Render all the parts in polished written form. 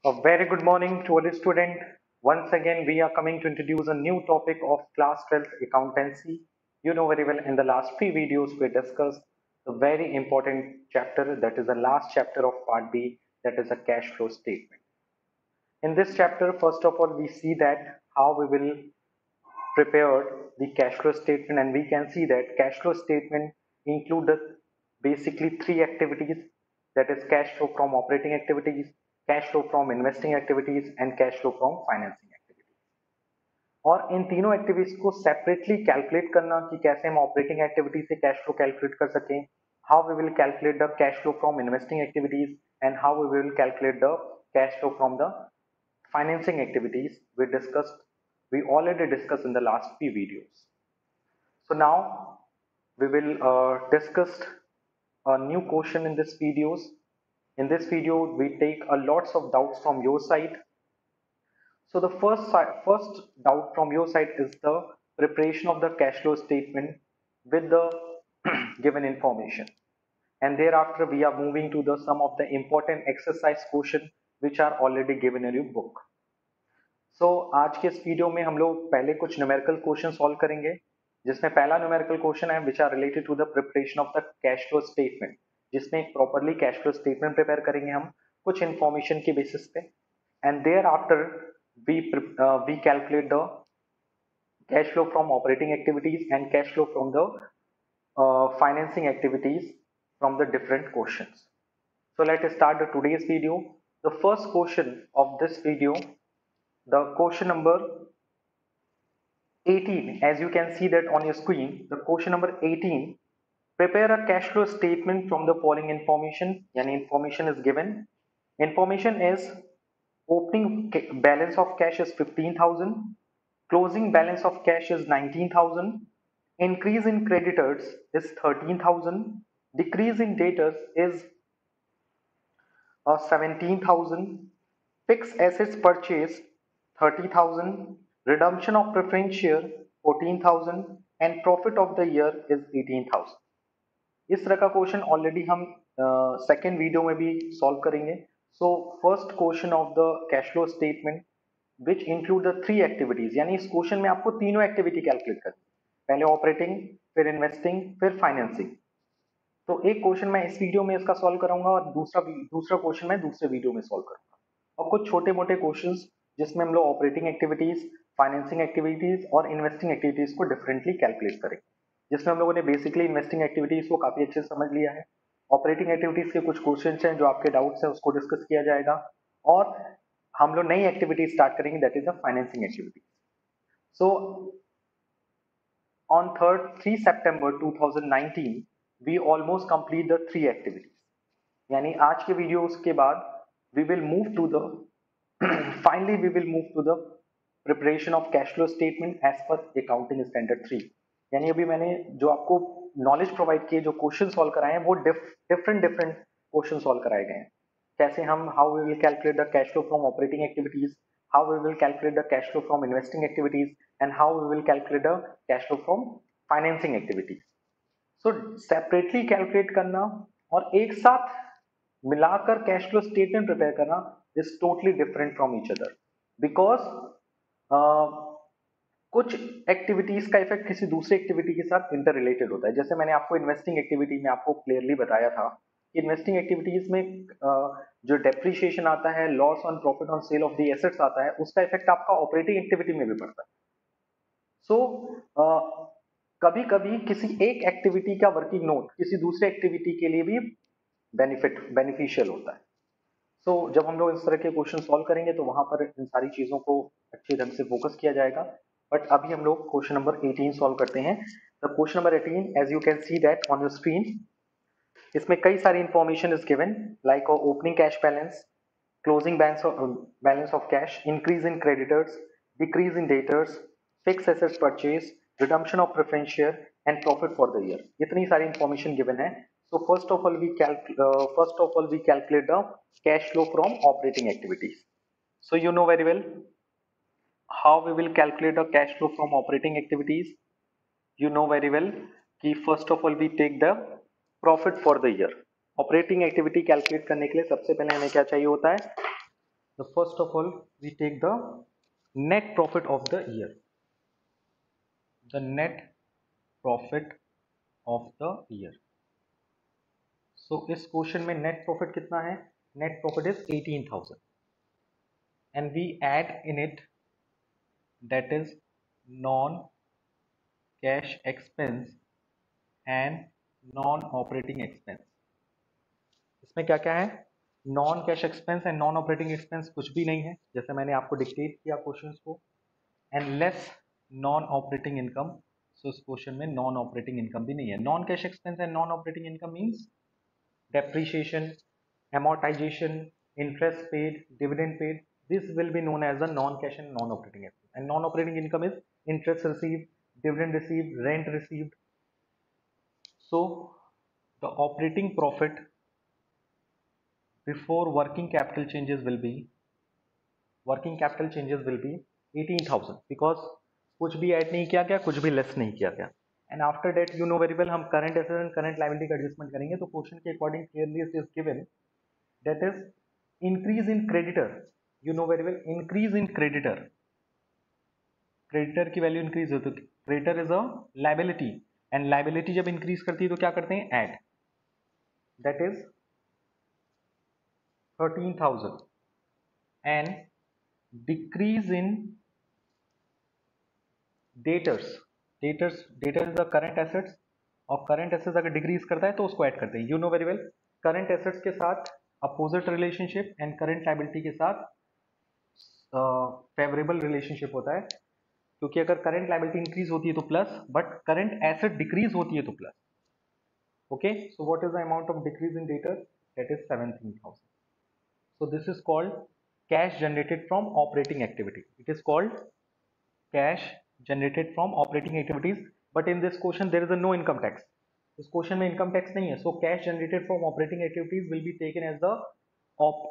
A very good morning to all students. Once again, we are coming to introduce a new topic of class 12th accountancy. You know very well in the last three videos we discussed the very important chapter, that is the last chapter of part B, that is a cash flow statement. In this chapter, first of all, we see that how we will prepare the cash flow statement, and we can see that cash flow statement include basically three activities, that is cash flow from operating activities, cash flow from investing activities and cash flow from financing activities. और इन तीनों activities को separately calculate करना कि कैसे हम operating activity से cash flow calculate कर सकें, how we will calculate the cash flow from investing activities and how we will calculate the cash flow from the financing activities we already discussed in the last few videos. So now we will discuss a new question in this videos. In this video we take a lots of doubts from your side. So the first doubt from your side is the preparation of the cash flow statement with the given information, and thereafter we are moving to the some of the important exercise question which are already given in your book. So आज के इस video में हम लोग पहले कुछ numerical question solve करेंगे, जिसमें पहला न्यूमेरिकल क्वेश्चन है which are related to the preparation of the cash flow statement, जिसमें एक properly cash flow statement prepare करेंगे हम कुछ इंफॉर्मेशन के बेसिस पे, and thereafter we calculate the cash flow from operating activities and cash flow from the financing activities from the different questions. So let's start the today's video. The first question of this video, the question number 18, as you can see that on your screen, the question number 18, prepare a cash flow statement from the following information. Yani information is given. Information is opening balance of cash is 15,000, closing balance of cash is 19,000, increase in creditors is 13,000, decrease in debtors is 17,000, fixed assets purchase 30,000, redemption of preference share 14,000 and profit of the year is 18,000. इस तरह का question already हम second video में भी solve करेंगे. So first question of the cash flow statement which include the three activities, यानी इस question में आपको तीनों एक्टिविटी कैलकुलेट करनी, पहले ऑपरेटिंग, फिर इन्वेस्टिंग, फिर फाइनेंसिंग. तो एक क्वेश्चन मैं इस वीडियो में इसका सॉल्व कराऊंगा और दूसरा क्वेश्चन मैं दूसरे वीडियो में सॉल्व करूंगा, और कुछ छोटे मोटे क्वेश्चंस जिसमें हम लोग ऑपरेटिंग एक्टिविटीज, फाइनेंसिंग एक्टिविटीज और इन्वेस्टिंग एक्टिविटीज को डिफरेंटली कैलकुलेट करेंगे, जिसमें हम लोगों ने बेसिकली इन्वेस्टिंग एक्टिविटीज को काफी अच्छे से समझ लिया है. ऑपरेटिंग एक्टिविटीज के कुछ क्वेश्चंस हैं जो आपके डाउट्स हैं उसको डिस्कस किया जाएगा, और हम लोग नई एक्टिविटी स्टार्ट करेंगे, that is the financing activity. So on 3 सितंबर 2019 we almost complete the three activities, यानी आज के वीडियोस के बाद we will move to the finally we will move to the preparation of cash flow statement as per accounting standard 3. यानी अभी मैंने जो आपको नॉलेज प्रोवाइड किए, जो क्वेश्चन सॉल्व कराए हैं, वो डिफरेंट क्वेश्चन सॉल्व कराए गए हैं. कैसे हम how we will calculate the cash flow from operating activities, how we will calculate the cash flow from investing activities and how we will calculate the cash flow from financing activities. So separately calculate करना और एक साथ मिलाकर cash flow statement prepare करना is totally different from each other, because कुछ activities का effect किसी दूसरी एक्टिविटी के साथ इंटर रिलेटेड होता है. जैसे मैंने आपको इन्वेस्टिंग एक्टिविटी में आपको क्लियरली बताया था कि इन्वेस्टिंग एक्टिविटीज में जो डेप्रिसिएशन आता है, loss on profit on sale of the assets आता है, उसका इफेक्ट आपका ऑपरेटिंग एक्टिविटी में भी पड़ता है. सो कभी कभी किसी एक एक्टिविटी का वर्किंग नोट किसी दूसरे एक्टिविटी के लिए भी बेनिफिशियल होता है. सो जब हम लोग इस तरह के क्वेश्चन सॉल्व करेंगे तो वहां पर इन सारी चीजों को अच्छे ढंग से फोकस किया जाएगा. बट अभी हम लोग क्वेश्चन नंबर 18 सॉल्व करते हैं. The question number 18, as you can see that on your screen, इसमें कई सारी information is given like opening cash balance, closing balance of cash, increase in creditors, decrease in debtors, fix assets purchase, redemption of preference share and profit for the year. इतनी सारी information given है. So first of all we calculate the cash flow from operating activities. So you know very well how we will calculate the cash flow from operating activities. You know very well कि first of all we take the profit for the year. Operating activity calculate करने के लिए सबसे पहले हमें क्या चाहिए होता है, the first of all we take the net profit of the year, the net profit of the year. So इस क्वेश्चन में नेट प्रॉफिट कितना है? Net profit is 18,000 and we add in it that is non cash expense and non operating expense. इसमें क्या क्या है? Non cash expense and non operating expense कुछ भी नहीं है, जैसे मैंने आपको डिक्टेट किया क्वेश्चंस को, and less non operating income. So इस क्वेश्चन में नॉन ऑपरेटिंग इनकम भी नहीं है. Non cash expense and non operating income means depreciation, amortization, interest paid, dividend paid. This will be known as a non-cash and non-operating expense. And non-operating income is interest received, dividend received, rent received. So the operating profit before working capital changes will be 18,000 because कुछ भी add नहीं किया गया, कुछ भी less नहीं किया गया. And after that you know very well हम current asset and current liability का एडजस्टमेंट करेंगे. तो क्वेश्चन के according clearly it is given that is increase in creditor. You know very well increase in creditor, creditor की value increase होती है. Creditor is a liability and liability जब increase करती है तो क्या करते हैं? Add. That is 13,000 and decrease in debtors. Debtor is the current assets और करंट एसेट्स अगर डिक्रीज करता है तो उसको ऐड करते हैं. You know very well current assets के साथ opposite relationship and current liability के साथ फेवरेबल रिलेशनशिप होता है, क्योंकि अगर करंट लायबिलिटी इंक्रीज होती है तो plus, but current asset decrease होती है तो plus. Okay, so what is the amount of decrease in debtor? That is 17,000. So this is called cash generated from operating activity. It is called cash generated from operating activities, but in this question there is a no income tax. इस question में income tax नहीं है, so cash generated from operating activities will be taken as the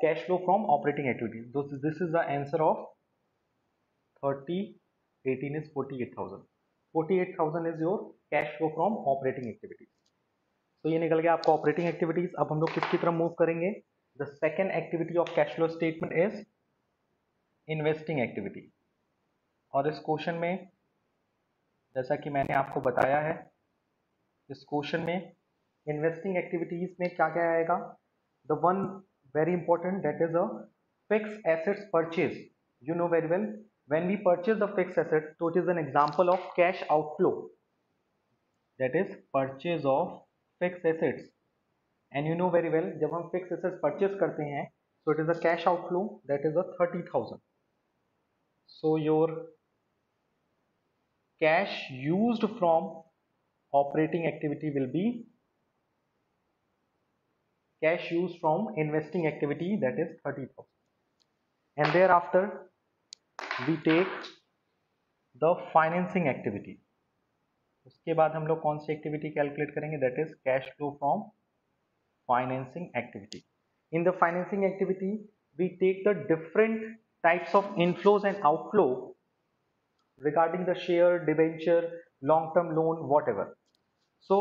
cash flow from operating activities. So this is the answer of 30, 18 is 48,000. 48,000 is your cash flow from operating activities. So ये निकल गया आपका operating activities. अब हम लोग किसकी तरफ move करेंगे? The second activity of cash flow statement is investing activity. और इस क्वेश्चन में जैसा कि मैंने आपको बताया है, इस क्वेश्चन में इन्वेस्टिंग एक्टिविटीज में क्या क्या आएगा? The one very important that is a fix assets purchase. You know very well when we purchase the fix asset तो it is an example of cash outflow. That is purchase of fix assets. And you know very well जब हम fix assets purchase करते हैं तो it is a cash outflow, that is a 30,000. So your cash used from operating activity will be cash used from investing activity, that is 30,000. And thereafter we take the financing activity. उसके बाद हम लोग कौन सी activity calculate करेंगे? That is cash flow from financing activity. In the financing activity we take the different types of inflows and outflow regarding the share, debenture, long-term loan, whatever. So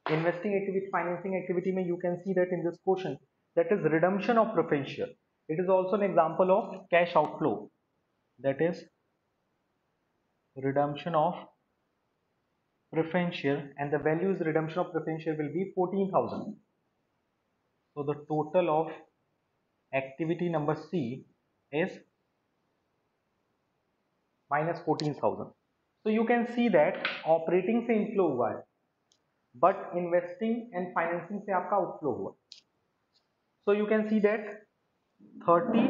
investing activity, financing activity mein you can see that in this question that is redemption of preference share. It is also an example of cash outflow, that is redemption of preference share, and the value is redemption of preference share will be 14,000. So the total of activity number C is minus 14,000. So you can see that operating से inflow हुआ है, but investing and financing से आपका outflow हुआ. So you can see that 30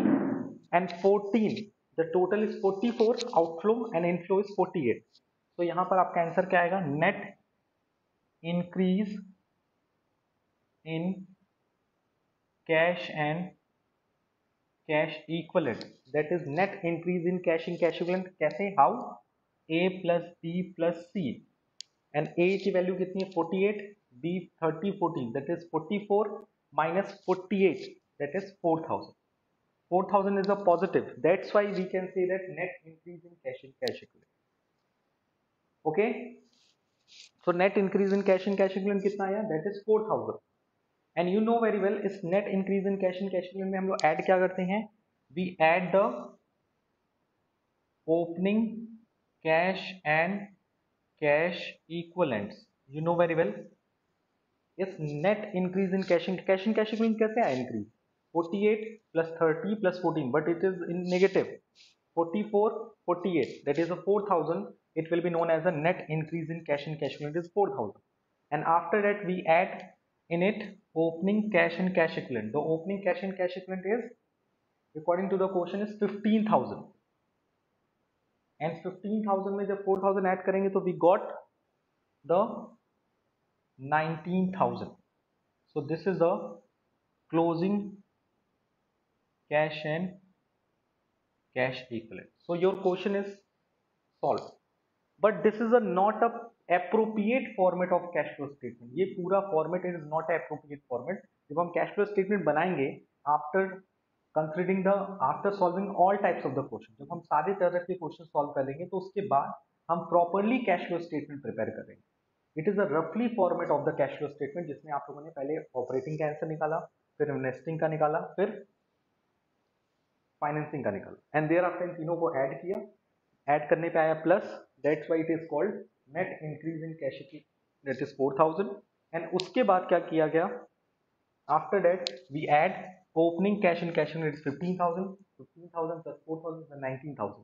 and 14, the total is 44, outflow and inflow is 48. So यहाँ पर आपका answer क्या आएगा? Net increase in cash and cash equivalent, that is net increase in cash equivalent. कैसे? How? A plus B plus C, and A की value कितनी है? 48, B 30, 14, that is 44 minus 48, that is 4,000. 4,000 is a positive, that's why we can say that net increase in cash equivalent. Okay, so net increase in cash equivalent कितना आया? That is 4,000. And you know very well इस net increase in cash and cash equivalent में हम लोग add क्या करते हैं? we add the opening cash and cash equivalents. You know very well. Yes, net increase in cash and cash equivalent कैसे आया increase? 48 plus 30 plus 14, but it is in negative. 44, 48. That is a 4,000. It will be known as a net increase in cash and cash equivalent is 4,000. And after that we add in it opening cash and cash equivalent. The opening cash and cash equivalent is according to the question is 15,000. And 15,000 में जब 4,000 add करेंगे तो we got the 19,000. So this is the closing cash and cash equivalent. So your question is solved. But this is a not a appropriate format of cash flow statement. ये पूरा format is not a appropriate format. जब हम cash flow statement बनाएंगे after considering the after solving all types of the question, जब हम सारे तरह के क्वेश्चन सॉल्व कर लेंगे तो उसके बाद हम properly cash flow statement prepare करेंगे. इट इज अ रफली format of the cash flow statement जिसमें आप लोगों ने पहले ऑपरेटिंग का आंसर निकाला, फिर इन्वेस्टिंग का निकाला, फिर फाइनेंसिंग का निकाला एंड देयर आफ्टर इन तीनों को ऐड किया. ऐड करने पे आया plus, that's why it is called net increase in cash की, दैट इज 4,000. एंड उसके बाद क्या किया गया? After that we add opening cash in cash it is 15,000. 15,000 plus 4,000 is 19,000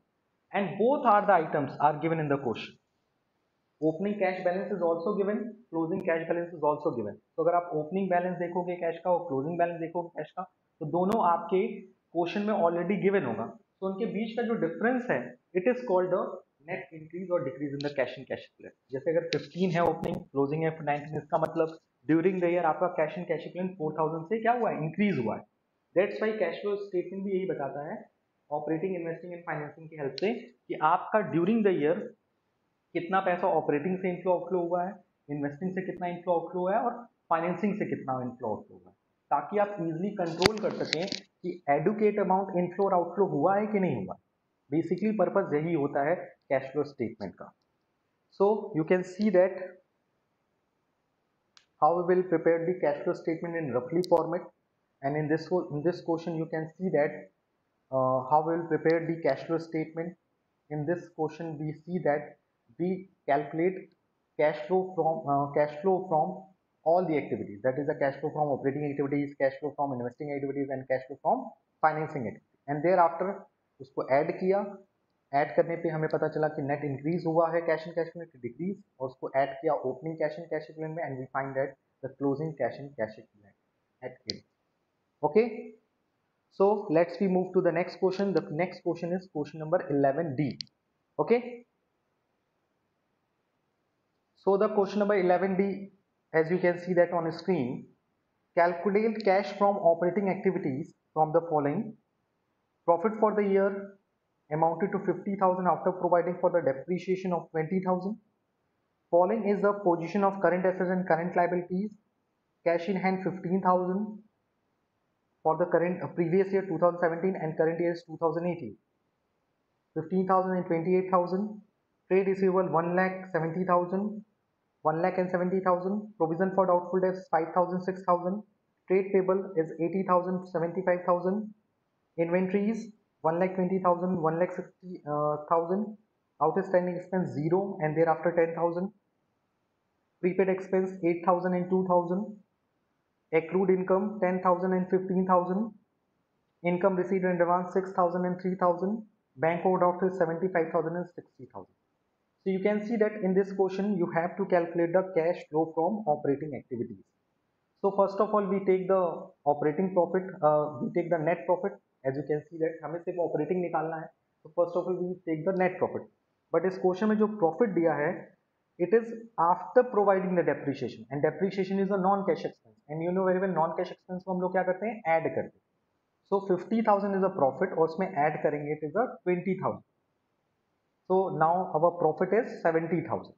and both are the items are given in the question. Opening cash balance is also given, closing cash balance is also given. तो अगर आप opening balance देखोगे cash का और closing balance देखोगे cash का तो दोनों आपके क्वेश्चन में ऑलरेडी गिवन होगा. तो उनके बीच का जो डिफरेंस है it is called the net increase और decrease in the cash in cash equivalent. जैसे अगर 15 है ओपनिंग, क्लोजिंग है 19, इसका मतलब ड्यूरिंग द ईयर आपका कैश इन कैश इक्विवेलेंट 4,000 से क्या हुआ है? इंक्रीज हुआ है. That's why cash flow statement भी यही बताता है ऑपरेटिंग, इन्वेस्टिंग एंड फाइनेंसिंग की हेल्प से कि आपका ड्यूरिंग द ईयर कितना पैसा ऑपरेटिंग से इनफ्लो आउटफ्लो हुआ है, इन्वेस्टिंग से कितना इनफ्लो आउटफ्लो हुआ है और फाइनेंसिंग से कितना इनफ्लो आउटफ्लो हुआ है, ताकि आप इजीली कंट्रोल कर सकें कि एडुकेट अमाउंट इनफ्लो और आउटफ्लो हुआ है कि नहीं हुआ. बेसिकली पर्पस यही होता है कैश फ्लो स्टेटमेंट का. So you can see that how we will prepare the cash flow statement in roughly format, and in this question you can see that how we will prepare the cash flow statement. In this question we see that we calculate cash flow from all the activities, that is the cash flow from operating activities, cash flow from investing activities and cash flow from financing activities. And thereafter उसको add किया. Add करने पे हमें पता चला कि net increase हुआ है cash and cash equivalent decrease, और उसको ऐड किया opening cash and cash equivalent में and we find that the closing cash and cash equivalent at end. Okay, so let's we move to the next question. The next question is question number 11D. Okay, so the question number 11D, as you can see that on screen, calculate cash from operating activities from the following. Profit for the year amounted to 50,000 after providing for the depreciation of 20,000. Following is the position of current assets and current liabilities. Cash in hand 15,000 for the current previous year 2017 and current year is 2018. 15,000 and 28,000. Trade receivable 1,70,000. 1,70,000. Provision for doubtful debts 5,000, 6,000. Trade payable is 80,000, 75,000. Inventories 1,20,000, 1,60,000. Outstanding expense 0 and thereafter 10,000. Prepaid expense 8,000 and 2,000. Accrued income 10,000 and 15,000. Income received in advance 6,000 and 3,000. Bank overdraft is 75,000 and 60,000. So you can see that in this question you have to calculate the cash flow from operating activities. So first of all we take the operating profit, we take the net profit. As you can see that हमें सिर्फ operating निकालना है, तो first of all we take the net profit. But इस question में जो profit दिया है it is after providing the depreciation, and depreciation is a non cash expense, and you know very well non cash expense को हम लोग क्या करते हैं? ऐड करते हैं. So 50,000 is a profit और उसमें ऐड करेंगे it is a 20,000. So now our profit is 70,000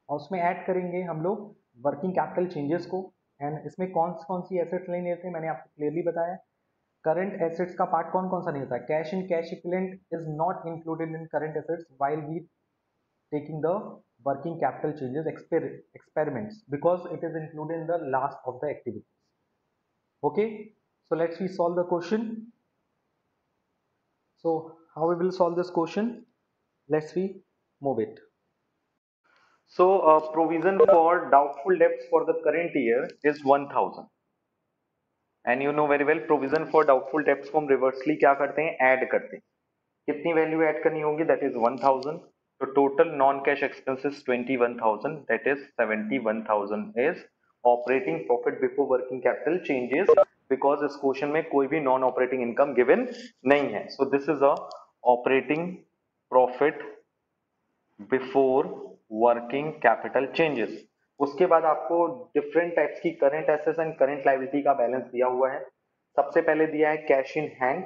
और उसमें ऐड करेंगे हम लोग वर्किंग कैपिटल चेंजेस को. एंड इसमें कौन सी एसेट्स नहीं लेते हैं मैंने आपको क्लियरली बताया. करंट एसेट्स का पार्ट कौन कौन सा नहीं होता है? Cash in cash equivalent is not included in current assets while we taking the working capital changes experiments because it is included in the last of the activities. Okay, so let's we solve the question. So how we will solve this question? Let's we move it. So provision for doubtful debts for the current year is 1000, and you know very well provision for doubtful debts को हम reversely क्या करते हैं, add करते हैं. कितनी value add करनी होगी, दैट इज 1000. तो total non cash expenses 21000, that is 71000 is operating profit before working capital changes, because इस क्वेश्चन में कोई भी नॉन ऑपरेटिंग इनकम गिवन नहीं है. So this is a operating profit before working capital changes. उसके बाद आपको डिफरेंट टाइप्स की current assets and current liability का बैलेंस दिया हुआ है. सबसे पहले दिया है cash in hand,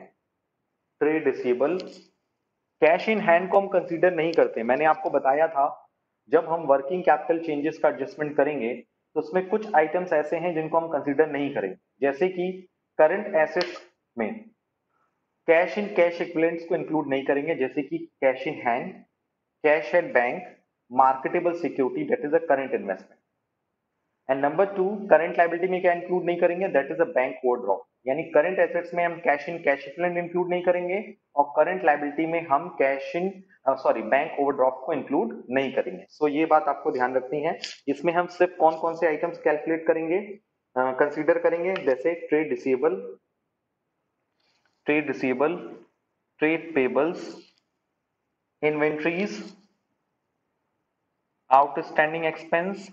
trade receivable. Cash in hand को हम कंसीडर नहीं करते. मैंने आपको बताया था जब हम वर्किंग कैपिटल चेंजेस का एडजस्टमेंट करेंगे तो उसमें कुछ आइटम्स ऐसे हैं जिनको हम कंसीडर नहीं करेंगे, जैसे कि करंट एसेट्स में कैश इन कैश इक्विवेलेंट्स को इंक्लूड नहीं करेंगे, जैसे कि cash in hand, cash at bank, marketable security, that is a current investment. And number two, current liability में क्या इंक्लूड नहीं करेंगे, that is a bank overdraft. यानी करंट एसेट्स में हम cash in cash equivalent include नहीं करेंगे और करंट लायबिलिटी में हम कैश इन बैंक ओवरड्राफ्ट को इंक्लूड नहीं करेंगे. सो ये बात आपको ध्यान रखनी है. इसमें हम सिर्फ कौन कौन से आइटम्स कैलकुलेट करेंगे, कंसीडर करेंगे, जैसे trade receivable, trade payables, inventories, outstanding expense,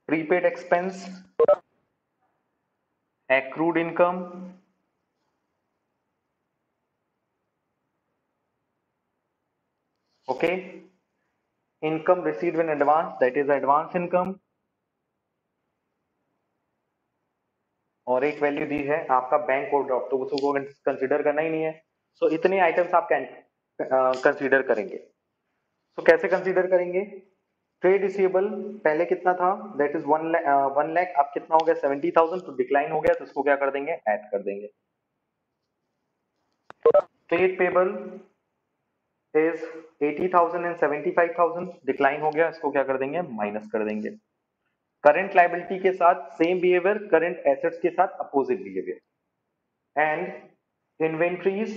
prepaid expense, accrued income, okay, income received in advance, that is advance income, और एक वैल्यू दी है आपका बैंक ओवरड्राफ्ट, तो उसको कंसीडर करना ही नहीं है. सो इतने आइटम्स आप कंसीडर करेंगे. सो कैसे कंसीडर करेंगे, ट्रेड रिसीवेबल पहले कितना था, दैट इज 1 लाख, अब कितना हो गया 70,000, तो डिक्लाइन हो गया, तो उसको क्या कर देंगे, ऐड कर देंगे. Trade payable is 80,000 and 75,000, decline हो गया, इसको क्या कर देंगे, माइनस कर देंगे. करंट लायबिलिटी के साथ सेम बिहेवियर, करंट एसेट्स के साथ opposite behaviour. And inventories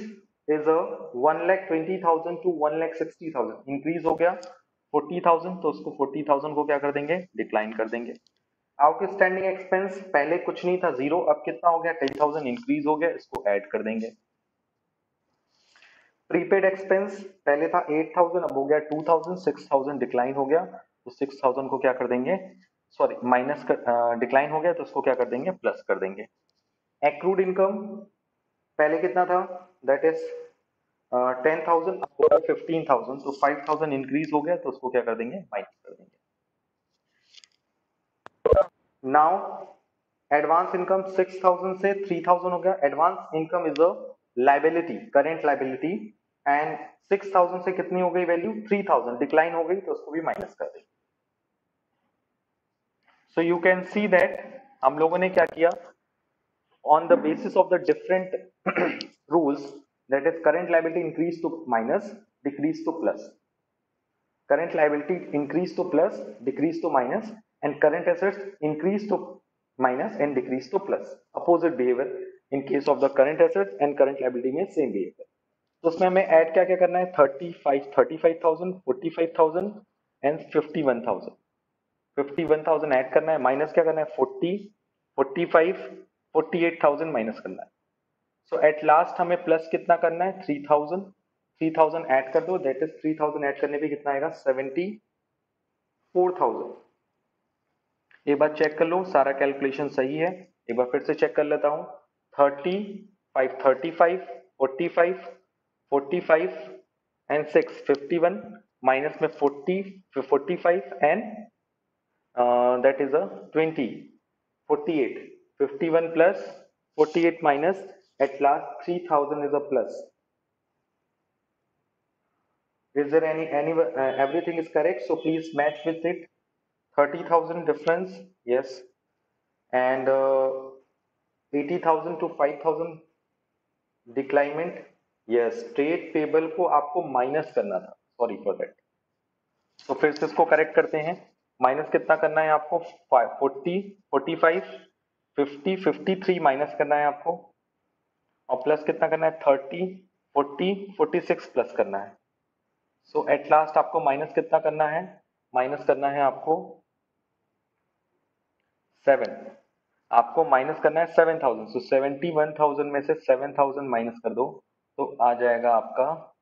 is a 1,20,000 to 1,60,000, increase हो गया 40,000, तो उसको 40,000 को क्या कर देंगे, डिक्लाइन कर देंगे. आउटस्टैंडिंग एक्सपेंस पहले कुछ नहीं था, जीरो, अब कितना हो गया, 10,000 इंक्रीज हो गया, इसको ऐड कर देंगे. प्रीपेड एक्सपेंस पहले था 8,000, अब हो गया 2,000, 6,000 डिक्लाइन हो गया, तो 6,000 को क्या कर देंगे, सॉरी माइनस कर, डिक्लाइन हो गया, तो उसको क्या कर देंगे, प्लस कर देंगे. एक्रूड इनकम पहले कितना था, दैट इज 10,000, अब हो गया 15,000, तो 5,000 इंक्रीज हो गया, तो उसको क्या कर देंगे, माइनस कर देंगे. नाउ एडवांस इनकम 6,000 से 3,000 हो गया. Advance income is a liability, current liability, and 6,000 से कितनी हो गई वैल्यू, 3,000, डिक्लाइन हो गई, तो उसको भी माइनस कर देंगे. So you can see that हम लोगों ने क्या किया, on the basis of the different rules, that is current liability increase to minus, decrease to plus, current liability increase to plus, decrease to minus, and current assets increase to minus and decrease to plus. Opposite behavior in case of the current assets and current liability में same behavior. तो उसमें हमें add क्या क्या करना है, 35,000, 45,000 and 51,000. 51,000 add करना है, माइनस क्या करना है, 40, 45, 48,000 माइनस करना है. सो एट लास्ट हमें प्लस कितना करना है, 3,000. 3,000 ऐड कर दो, दैट इज 3,000 ऐड करने पे कितना आएगा, 74,000. एक बार चेक कर लो सारा कैलकुलेशन सही है, एक बार फिर से चेक कर लेता हूं. 35, 35, 45, 45 एंड 6, 51, माइनस में 40, 45 and that is a 20, 48, 51 plus 48 minus, at last 3,000 is a plus. Is there any everything is correct, so please match with it. 30,000 difference, yes, and 80,000 to 5,000 declinement, yes. trade payable को आपको minus करना था, sorry for that. तो फिर से इसको correct करते हैं. माइनस कितना करना है आपको, 40, 45, 50, 53 माइनस करना है आपको. और प्लस कितना करना है, 30, 40, 46 प्लस करना है। सो एट लास्ट आपको माइनस कितना करना है, माइनस करना है आपको 7, आपको माइनस करना है 7000। सो 71,000 में से 7000 माइनस कर दो तो आ जाएगा आपका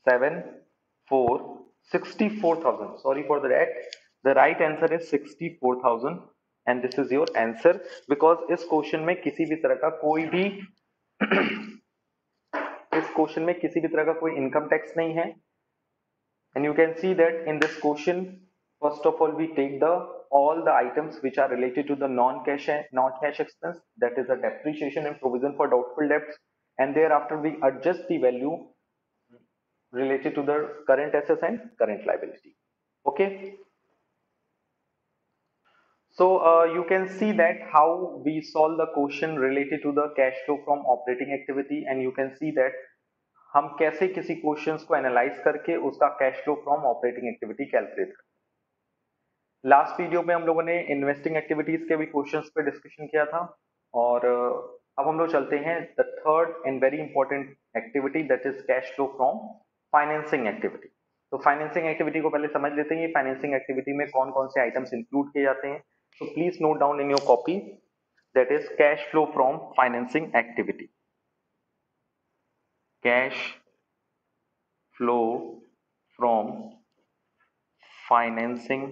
64,000। Sorry for that, the right answer is 64,000 and this is your answer, because इस क्वेश्चन में किसी भी तरह का कोई भी इस क्वेश्चन में किसी भी तरह का कोई इनकम टैक्स नहीं है। And you can see that in this question, first of all, we take the all the items which are related to the non-cash expense, that is the depreciation and provision for doubtful debts, and thereafter we adjust the value related to the current assets and current liability. Okay. So you can see that how we solve the question related to the cash flow from operating activity, and you can see that हम कैसे किसी questions को analyse करके उसका cash flow from operating activity calculate करते। Last video में हम लोगों ने इन्वेस्टिंग एक्टिविटीज के भी क्वेश्चंस पे डिस्कशन किया था, और अब हम लोग चलते हैं the third and very important activity, that is cash flow from financing activity. तो फाइनेंसिंग एक्टिविटी को पहले समझ लेते हैं, फाइनेंसिंग एक्टिविटी में कौन कौन से आइटम्स इंक्लूड किए जाते हैं। तो please note down in your copy, that is cash flow from financing activity. Cash flow from financing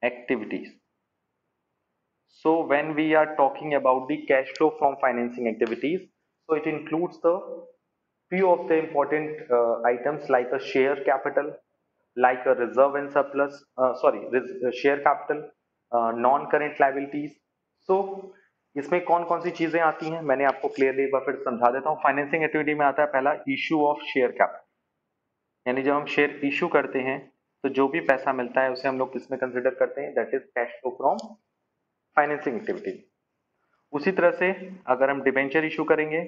activities. So when we are talking about the cash flow from financing activities, so it includes the few of the important items like a share capital, like a reserve and surplus, share capital, non-current liabilities. So इसमें कौन कौन सी चीजें आती हैं, मैंने आपको clearly एक बार फिर समझा देता हूँ। फाइनेंसिंग एक्टिविटी में आता है पहला इशू ऑफ शेयर कैपिटल, यानी जब हम शेयर इशू करते हैं तो जो भी पैसा मिलता है उसे हम लोग किसमें कंसिडर करते हैं, that is cash flow from financing activity. उसी तरह से अगर हम डिबेंचर इशू करेंगे,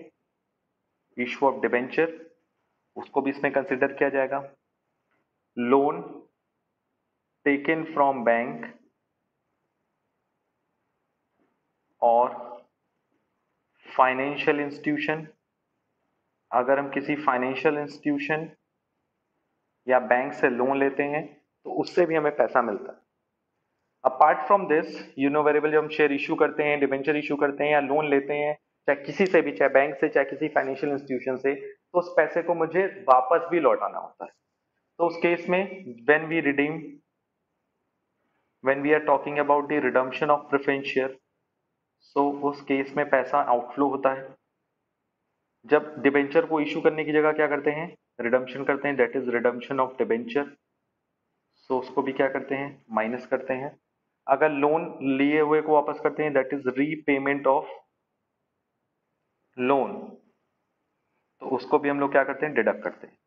इशू ऑफ डिबेंचर, उसको भी इसमें कंसिडर किया जाएगा। लोन टेकन फ्रॉम बैंक और फाइनेंशियल इंस्टीट्यूशन, अगर हम किसी फाइनेंशियल इंस्टीट्यूशन या बैंक से लोन लेते हैं तो उससे भी हमें पैसा मिलता है। Apart from this, you know very well, जब हम शेयर इशू करते हैं, डिबेंचर इशू करते हैं या लोन लेते हैं, चाहे किसी से भी, चाहे बैंक से, चाहे किसी फाइनेंशियल इंस्टीट्यूशन से, तो उस पैसे को मुझे वापस भी लौटाना होता है। तो उस केस में when we are talking about the redemption of preference share, so उस केस में पैसा आउटफ्लो होता है। जब डिबेंचर को इशू करने की जगह क्या करते हैं, रिडम्पशन करते हैं, that is redemption of debenture. So उसको भी क्या करते हैं, माइनस करते हैं। अगर लोन लिए हुए को वापस करते हैं, that is repayment of loan, तो उसको भी हम लोग क्या करते हैं, डिडक्ट करते हैं।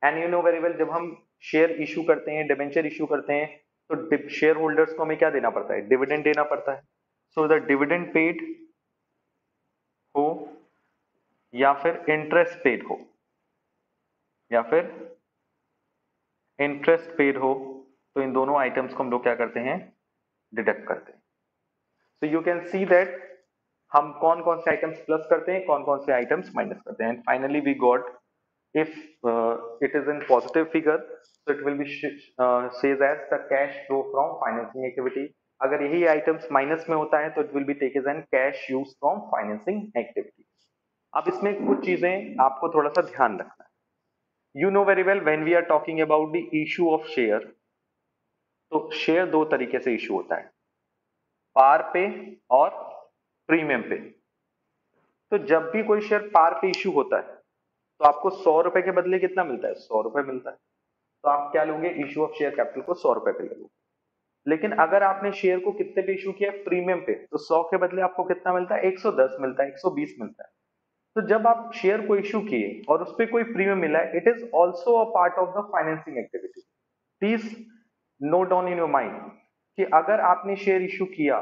And you know very well, जब हम शेयर इशू करते हैं, डिबेंचर इशू करते हैं, तो शेयर होल्डर्स को हमें क्या देना पड़ता है, डिविडेंड देना पड़ता है। सो द डिविडेंड पेड हो या फिर इंटरेस्ट पेड हो, या फिर इंटरेस्ट पेड हो, तो इन दोनों आइटम्स को हम लोग क्या करते हैं, डिडक्ट करते हैं। So you can see that हम कौन कौन से आइटम्स प्लस करते हैं, कौन कौन से आइटम्स माइनस करते हैं। And finally we got, if it is in positive figure, so it will be says as the cash flow from financing activity. अगर यही आइटम्स माइनस में होता है तो it will be taken as cash used from financing activity. अब इसमें कुछ चीजें आपको थोड़ा सा ध्यान रखना है। You know very well, when we are talking about the issue of share, तो शेयर दो तरीके से इशू होता है, पार पे और प्रीमियम पे। तो जब भी कोई शेयर पार पे इशू होता है तो आपको 100 रुपए के बदले कितना मिलता है, 100 रुपए मिलता है। तो आप क्या लोगे, इशू ऑफ शेयर कैपिटल को 100 रुपए पे लोगे। लेकिन अगर आपने शेयर को कितने पे इशू किया, प्रीमियम पे, तो 100 के बदले आपको कितना मिलता है, 110 मिलता है, 120 मिलता है। तो जब आप शेयर को इशू किए और उस पर कोई प्रीमियम मिला है, it is also a part of the financing activity. Please note down in your mind कि अगर आपने शेयर इशू किया,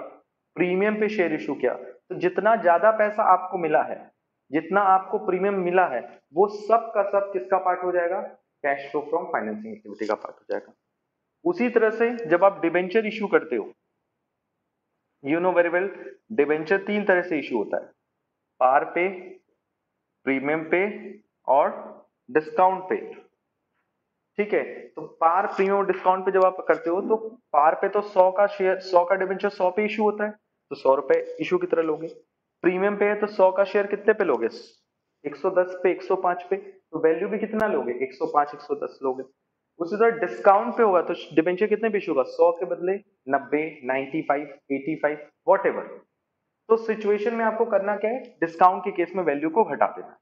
प्रीमियम पे शेयर इशू किया, तो जितना ज्यादा पैसा आपको मिला है, जितना आपको प्रीमियम मिला है, वो सब का सब किसका पार्ट हो जाएगा, cash flow from financing activity का पार्ट हो जाएगा। उसी तरह से जब आप डिबेंचर इशू करते हो, you know very well, debenture तीन तरह से इशू होता है। पार पे, प्रीमियम पे और डिस्काउंट पे। ठीक है, तो पार, प्रीमियम और डिस्काउंट पे जब आप करते हो तो पार पे तो 100 का शेयर, 100 का डिबेंचर 100 पे इशू होता है, तो 100 रुपए इशू की तरह लोगे। प्रीमियम पे है तो 100 का शेयर कितने पे लोगे, 110 पे, 105 पे, तो वैल्यू भी कितना लोगे, 105, 110 लोगे। उसी तरह डिस्काउंट पे होगा तो डिबेंचर कितने पे इशू होगा, 100 के बदले 90, 95, 85, वॉट। तो सिचुएशन में आपको करना क्या है, डिस्काउंट के केस में वैल्यू को हटा देना।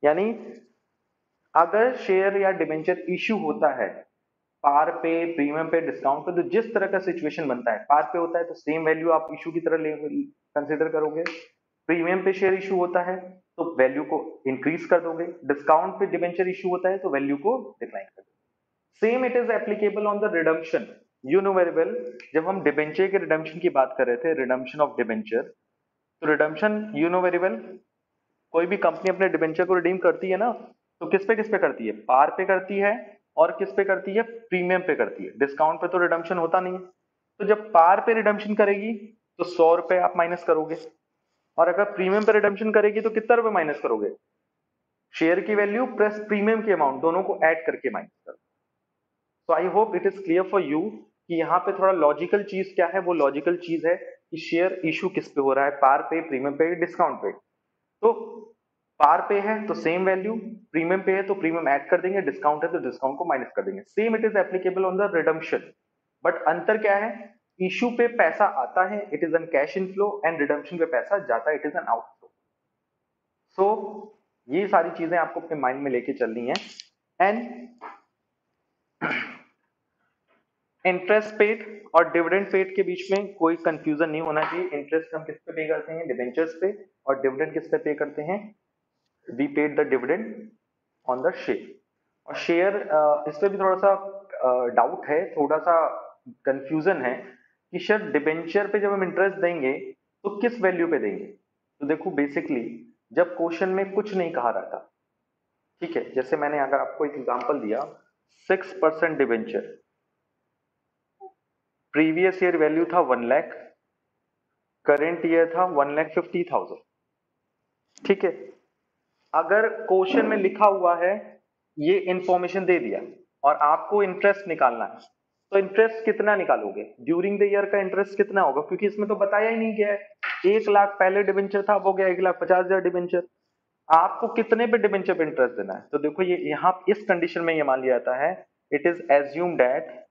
यानी अगर शेयर या डिबेंचर इश्यू होता है पार पे, प्रीमियम पे, डिस्काउंट पे, तो जिस तरह का सिचुएशन बनता है, पार पे होता है तो सेम वैल्यू आप इशू की तरह कंसिडर करोगे, प्रीमियम पे शेयर इशू होता है तो वैल्यू को इंक्रीज कर दोगे, डिस्काउंट पे डिबेंचर इशू होता है तो वैल्यू को डिक्लाइन कर दोगे। Same it is applicable on the redemption. You know very well, जब हम डिबेंचर के रिडम्पशन की बात कर रहे थे, रिडम्पशन ऑफ डिबेंचर, तो redemption you know very well, कोई भी कंपनी अपने डिबेंचर को रिडीम करती है ना, तो किस पे करती है, पार पे करती है और किस पे करती है, प्रीमियम पे करती है। डिस्काउंट पे तो रिडम्पशन होता नहीं है, तो जब पार पे रिडम्पशन करेगी तो 100 रुपए आप माइनस करोगे, और अगर प्रीमियम पे रिडम्पशन करेगी तो कितना रुपए माइनस करोगे, शेयर की वैल्यू प्लस प्रीमियम की अमाउंट दोनों को ऐड करके माइनस करो। तो I hope it is clear for you कि यहाँ पे थोड़ा लॉजिकल चीज क्या है, वो लॉजिकल चीज है कि शेयर इशू किस पे हो रहा है, पार पे, प्रीमियम पे, डिस्काउंट पे। तो पार पे है तो सेम वैल्यू, प्रीमियम पे है तो प्रीमियम ऐड कर देंगे, डिस्काउंट है तो डिस्काउंट को माइनस कर देंगे। Same it is applicable on the redemption, but अंतर क्या है, इशू पे पैसा आता है, it is N cash inflow, and redemption पे पैसा जाता है, इट इज एन आउटफ्लो। सो ये सारी चीजें आपको अपने माइंड में लेके चलनी है। एंड इंटरेस्ट पेड और डिविडेंड पेड के बीच में कोई कंफ्यूजन नहीं होना चाहिए। इंटरेस्ट हम किस पे पे करते हैं, डिबेंचर्स पे, और डिविडेंड किस पे पे करते हैं, we paid the dividend on the share. और शेयर, इस पे भी थोड़ा सा डाउट है, थोड़ा सा कंफ्यूजन है कि सर डिबेंचर पे जब हम इंटरेस्ट देंगे तो किस वैल्यू पे देंगे। तो देखो बेसिकली जब क्वेश्चन में कुछ नहीं कहा रहता, ठीक है, जैसे मैंने अगर आपको एक एग्जांपल दिया, 6% डिबेंचर, प्रीवियस ईयर वैल्यू था 1 लाख, करेंट ईयर था 1,50,000, ठीक है। अगर क्वेश्चन में लिखा हुआ है, ये इंफॉर्मेशन दे दिया और आपको इंटरेस्ट निकालना है, तो इंटरेस्ट कितना निकालोगे, ड्यूरिंग द ईयर का इंटरेस्ट कितना होगा, क्योंकि इसमें तो बताया ही नहीं गया है। 1 लाख पहले डिबेंचर था, वो गया 1,50,000 डिबेंचर, आपको कितने पे डिबेंचर पे इंटरेस्ट देना है। तो देखो ये यहां इस कंडीशन में ये मान लिया जाता है, it is assume that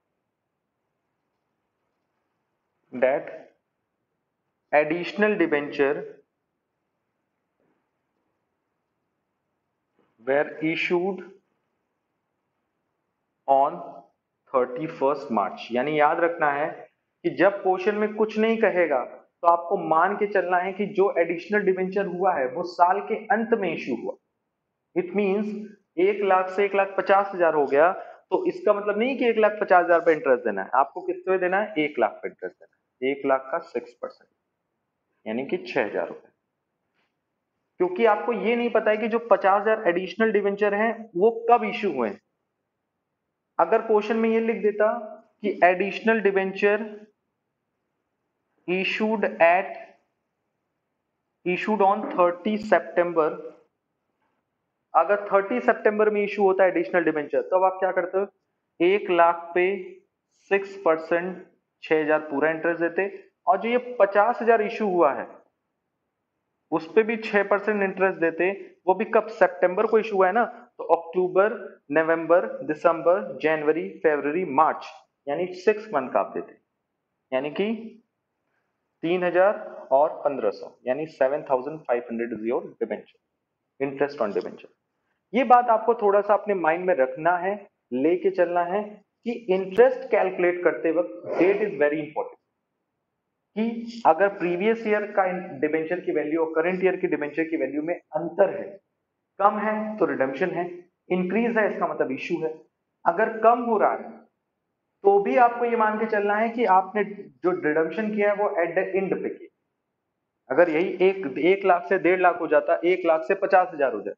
additional debenture were issued on 31st मार्च। यानी याद रखना है कि जब क्वेश्चन में कुछ नहीं कहेगा तो आपको मान के चलना है कि जो एडिशनल डिबेंचर हुआ है वो साल के अंत में इशू हुआ। इट मींस 1 लाख से 1,50,000 हो गया, तो इसका मतलब नहीं कि 1,50,000 पे इंटरेस्ट देना है, आपको किस पे देना है, 1 लाख पे इंटरेस्ट देना है। 1 लाख का 6% यानी कि 6,000 रुपए। क्योंकि आपको ये नहीं पता है कि जो 50,000 एडिशनल डिवेंचर हैं वो कब इश्यू हुए हैं। अगर क्वेश्चन में ये लिख देता कि एडिशनल डिवेंचर इशूड ऑन 30 सितंबर, अगर 30 सितंबर में इशू होता है एडिशनल डिवेंचर, तो अब आप क्या करते हो, 1 लाख पे 6%, 6,000 पूरा इंटरेस्ट देते, और जो ये 50,000 इशू हुआ है उस पे भी 6% इंटरेस्ट देते। वो भी कब, सितंबर को इशू हुआ है ना, तो अक्टूबर, नवंबर, दिसंबर, जनवरी, फरवरी, मार्च, यानी 6 मंथ का आप देते, यानी कि 3,000 और 1,500, यानी 7,500 is your debenture, interest on debenture. ये बात आपको थोड़ा सा अपने माइंड में रखना है, लेके चलना है कि इंटरेस्ट कैलकुलेट करते वक्त डेट इज वेरी इंपॉर्टेंट। कि अगर प्रीवियस ईयर का डिबेंचर की वैल्यू और करंट ईयर की डिबेंचर की वैल्यू में अंतर है, कम है तो रिडम्पशन है, इंक्रीज है इसका मतलब इशू है। अगर कम हो रहा है तो भी आपको ये मान के चलना है कि आपने जो रिडम्पशन किया है वो एट द एंड पे किया। अगर यही 1 लाख से 1.5 लाख हो जाता, 1 लाख से 50,000 हो जाए,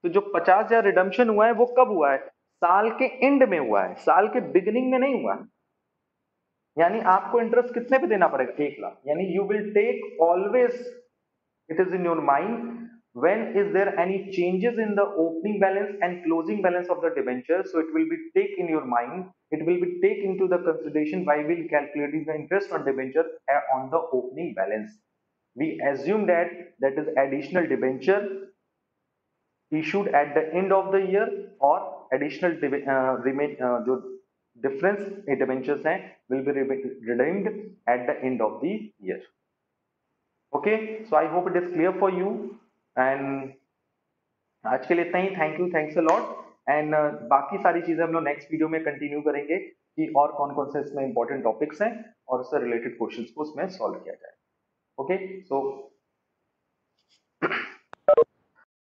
तो जो 50,000 रिडम्पशन हुआ है वो कब हुआ है, साल के एंड में हुआ है, साल के बिगिनिंग में नहीं हुआ है। यानी आपको इंटरेस्ट कितने पे देना पड़ेगा, 1 लाख, यानी you will take always it is in your mind, when is there any changes in the opening balance and closing balance of the debenture, so it will be take in your mind, it will be take into the consideration while we'll calculating the interest on debenture on the opening balance. We assume that that is additional debenture issued at the end of the year or additional जो difference debentures हैं will be redeemed at the end of the year. Okay, so I hope it is clear for you, and आज के लिए इतना ही. Thank you, thanks a lot. And बाकी सारी चीजें हम लोग नेक्स्ट वीडियो में कंटिन्यू करेंगे कि और कौन कौन से इसमें इंपॉर्टेंट टॉपिक्स हैं और उससे रिलेटेड क्वेश्चंस को उसमें सॉल्व किया जाए. ओके, सो